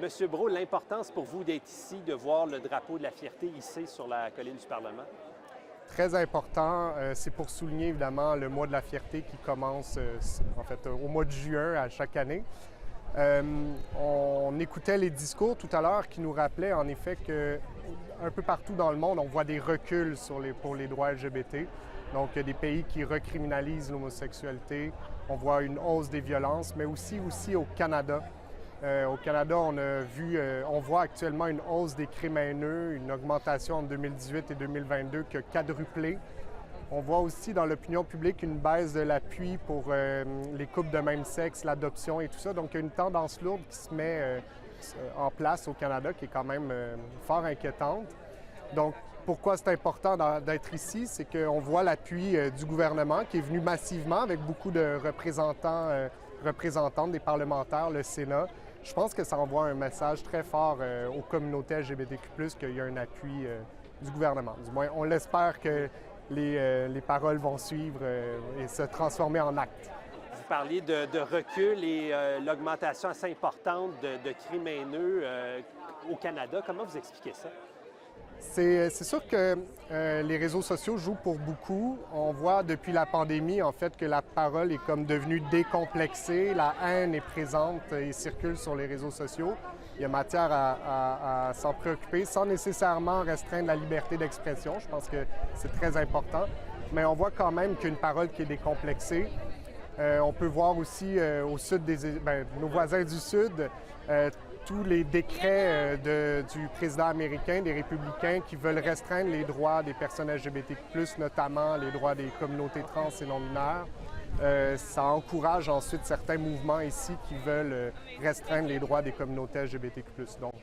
Monsieur Brault, l'importance pour vous d'être ici, de voir le drapeau de la fierté hissé sur la colline du Parlement? Très important. C'est pour souligner évidemment le mois de la fierté qui commence au mois de juin à chaque année. On écoutait les discours tout à l'heure qui nous rappelaient en effet qu'un peu partout dans le monde, on voit des reculs pour les droits LGBT. Donc, des pays qui recriminalisent l'homosexualité. On voit une hausse des violences, mais aussi au Canada. Au Canada, on voit actuellement une hausse des crimes haineux, une augmentation en 2018 et 2022 qui a quadruplé. On voit aussi dans l'opinion publique une baisse de l'appui pour les couples de même sexe, l'adoption et tout ça. Donc, il y a une tendance lourde qui se met en place au Canada qui est quand même fort inquiétante. Donc, pourquoi c'est important d'être ici? C'est qu'on voit l'appui du gouvernement qui est venu massivement avec beaucoup de représentantes des parlementaires, le Sénat. Je pense que ça envoie un message très fort aux communautés LGBTQ+, qu'il y a un appui du gouvernement. Du moins, on l'espère que les paroles vont suivre et se transformer en actes. Vous parliez de recul et l'augmentation assez importante de crimes haineux au Canada. Comment vous expliquez ça? C'est sûr que les réseaux sociaux jouent pour beaucoup. On voit depuis la pandémie, en fait, que la parole est comme devenue décomplexée. La haine est présente et circule sur les réseaux sociaux. Il y a matière à s'en préoccuper sans nécessairement restreindre la liberté d'expression. Je pense que c'est très important. Mais on voit quand même qu'une parole qui est décomplexée. On peut voir aussi au sud nos voisins du Sud, tous les décrets du président américain, des républicains, qui veulent restreindre les droits des personnes LGBTQ+, notamment les droits des communautés trans et non-binaires. Ça encourage ensuite certains mouvements ici qui veulent restreindre les droits des communautés LGBTQ+. Donc,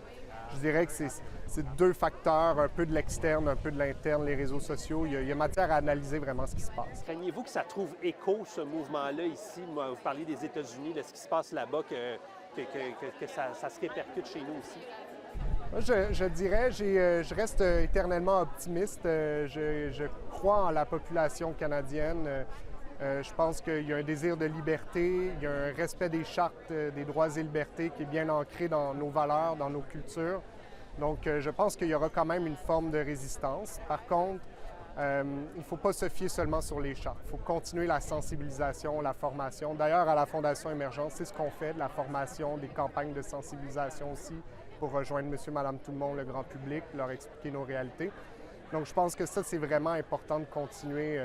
je dirais que c'est deux facteurs, un peu de l'externe, un peu de l'interne, les réseaux sociaux. Il y a matière à analyser vraiment ce qui se passe. Craignez-vous que ça trouve écho, ce mouvement-là, ici? Vous parlez des États-Unis, de ce qui se passe là-bas, que ça se répercute chez nous aussi? Moi, je dirais, je reste éternellement optimiste. Je crois en la population canadienne. Je pense qu'il y a un désir de liberté, il y a un respect des chartes des droits et libertés qui est bien ancré dans nos valeurs, dans nos cultures. Donc, je pense qu'il y aura quand même une forme de résistance. Par contre, il ne faut pas se fier seulement sur les chartes. Il faut continuer la sensibilisation, la formation. D'ailleurs, à la Fondation Émergence, c'est ce qu'on fait, de la formation, des campagnes de sensibilisation aussi, pour rejoindre monsieur, madame, tout le monde, le grand public, leur expliquer nos réalités. Donc, je pense que ça, c'est vraiment important de continuer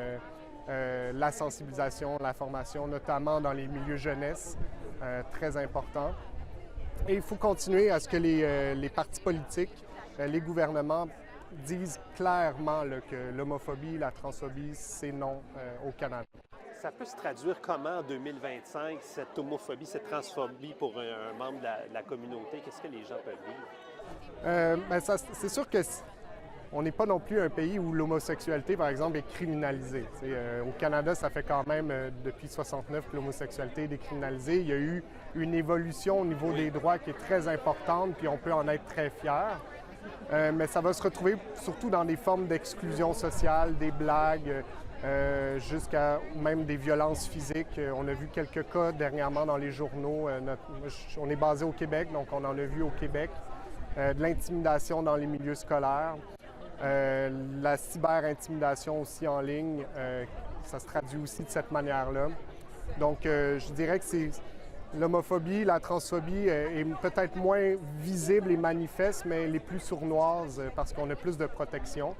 la sensibilisation, la formation, notamment dans les milieux jeunesse, très important. Et il faut continuer à ce que les partis politiques, les gouvernements disent clairement que l'homophobie, la transphobie, c'est non au Canada. Ça peut se traduire comment en 2025, cette homophobie, cette transphobie pour un membre de la communauté? Qu'est-ce que les gens peuvent vivre? C'est sûr que on n'est pas non plus un pays où l'homosexualité, par exemple, est criminalisée. Au Canada, ça fait quand même depuis 1969 que l'homosexualité est décriminalisée. Il y a eu une évolution au niveau des droits qui est très importante, puis on peut en être très fier. Mais ça va se retrouver surtout dans des formes d'exclusion sociale, des blagues, jusqu'à même des violences physiques. On a vu quelques cas dernièrement dans les journaux. On est basé au Québec, donc on en a vu au Québec. De l'intimidation dans les milieux scolaires. La cyber-intimidation aussi en ligne, ça se traduit aussi de cette manière-là. Donc, je dirais que l'homophobie, la transphobie est peut-être moins visible et manifeste, mais elle est plus sournoise parce qu'on a plus de protection.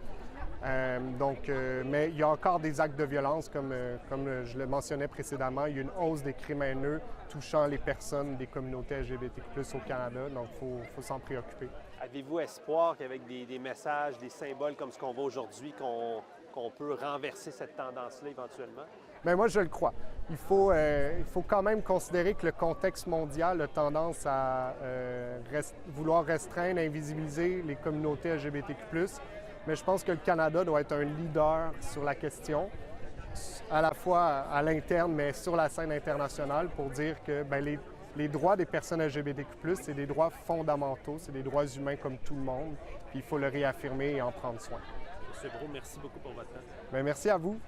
Mais il y a encore des actes de violence, comme je le mentionnais précédemment. Il y a une hausse des crimes haineux touchant les personnes des communautés LGBTQ+ au Canada, donc il faut s'en préoccuper. Avez-vous espoir qu'avec des messages, des symboles comme ce qu'on voit aujourd'hui, qu'on peut renverser cette tendance-là éventuellement? Bien, moi, je le crois. Il faut quand même considérer que le contexte mondial a tendance à vouloir restreindre, invisibiliser les communautés LGBTQ+. Mais je pense que le Canada doit être un leader sur la question, à la fois à l'interne, mais sur la scène internationale, pour dire que les droits des personnes LGBTQ+, c'est des droits fondamentaux, c'est des droits humains comme tout le monde. Puis il faut le réaffirmer et en prendre soin. M. Brault, merci beaucoup pour votre temps. Bien, merci à vous.